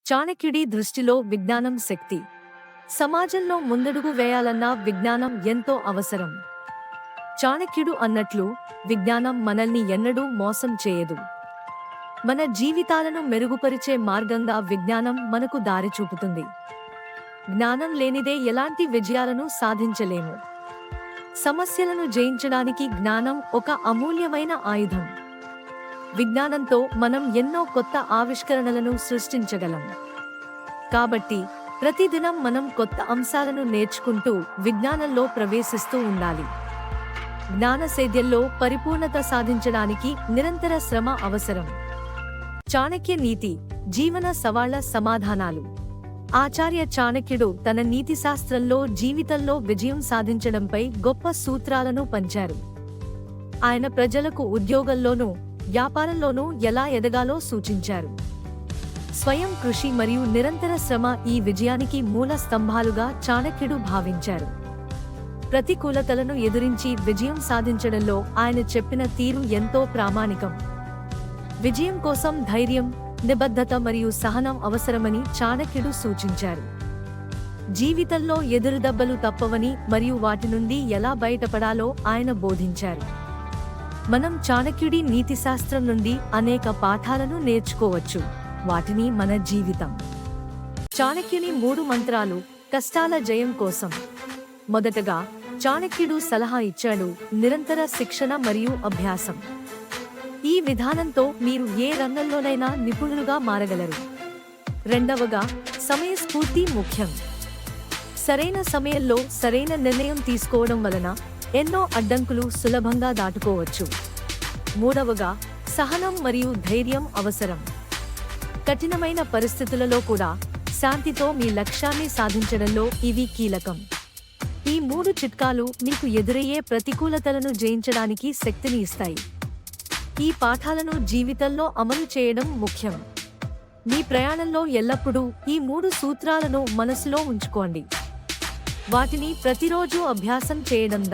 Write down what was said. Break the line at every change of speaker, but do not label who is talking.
చాణక్యుడి దృష్టిలో విజ్ఞానం శక్తి. సమాజంలో ముందడుగు వేయాలన్నా విజ్ఞానం ఎంతో అవసరం. చాణక్యుడు అన్నట్లు, విజ్ఞానం మనల్ని ఎన్నడూ మోసం చేయదు. మన జీవితాలను మెరుగుపరిచే మార్గంగా విజ్ఞానం మనకు దారి చూపుతుంది. జ్ఞానం లేనిదే ఎలాంటి విజయాలను సాధించలేము. సమస్యలను జయించడానికి జ్ఞానం ఒక అమూల్యమైన ఆయుధం. విజ్ఞానంతో మనం ఎన్నో కొత్త ఆవిష్కరణలను సృష్టించగలం. కాబట్టి ప్రతిదినం మనం కొత్త అంశాలను నేర్చుకుంటూ విజ్ఞానంలో ప్రవేశిస్తూ ఉండాలి. జ్ఞానసేద్యంలో పరిపూర్ణత సాధించడానికి నిరంతర శ్రమ అవసరం. చాణక్య నీతి, జీవన సవాళ్ల సమాధానాలు. ఆచార్య చాణక్యుడు తన నీతిశాస్త్రంలో జీవితంలో విజయం సాధించడంపై గొప్ప సూత్రాలను పంచారు. ఆయన ప్రజలకు ఉద్యోగంలోనూ వ్యాపారంలోనూ ఎలా ఎదగాలో సూచించారు. స్వయం కృషి మరియు నిరంతర శ్రమ ఈ విజయానికి మూల స్తంభాలుగా చాణక్యుడు భావించారు. ప్రతికూలతలను ఎదురించి విజయం సాధించడంలో ఆయన చెప్పిన తీరు ఎంతో ప్రామాణికం. విజయం కోసం ధైర్యం, నిబద్ధత మరియు సహనం అవసరమని చాణక్యుడు సూచించారు. జీవితంలో ఎదురుదెబ్బలు తప్పవని మరియు వాటి నుండి ఎలా బయటపడాలో ఆయన బోధించారు. మనం చాణక్యుడి నీతిశాస్త్రం నుండి అనేక పాఠాలను నేర్చుకోవచ్చు. వాటిని మన జీవితం. చాణక్యుని 3 మంత్రాలు కష్టాల జయం కోసం. మొదటగా చాణక్యుడు సలహా ఇచ్చాడు: నిరంతర శిక్షణ మరియు అభ్యాసం. ఈ విధానంతో మీరు ఏ రంగంలోనైనా నిపుణులుగా మారగలరు. రెండవగా, సమయస్ఫూర్తి ముఖ్యం. సరైన సమయంలో సరైన నిర్ణయం తీసుకోవడం వలన ఎన్నో అడ్డంకులు సులభంగా దాటుకోవచ్చు. మూడవగా, సహనం మరియు ధైర్యం అవసరం. కఠినమైన పరిస్థితులలో కూడా శాంతితో మీ లక్ష్యాన్ని సాధించడంలో ఇవి కీలకం. ఈ 3 చిట్కాలు మీకు ఎదురయ్యే ప్రతికూలతలను జయించడానికి శక్తిని ఇస్తాయి. ఈ పాఠాలను జీవితంలో అమలు చేయడం ముఖ్యం. మీ ప్రయాణంలో ఎల్లప్పుడూ ఈ 3 సూత్రాలను మనసులో ఉంచుకోండి. వాటిని ప్రతిరోజు అభ్యాసం చేయడం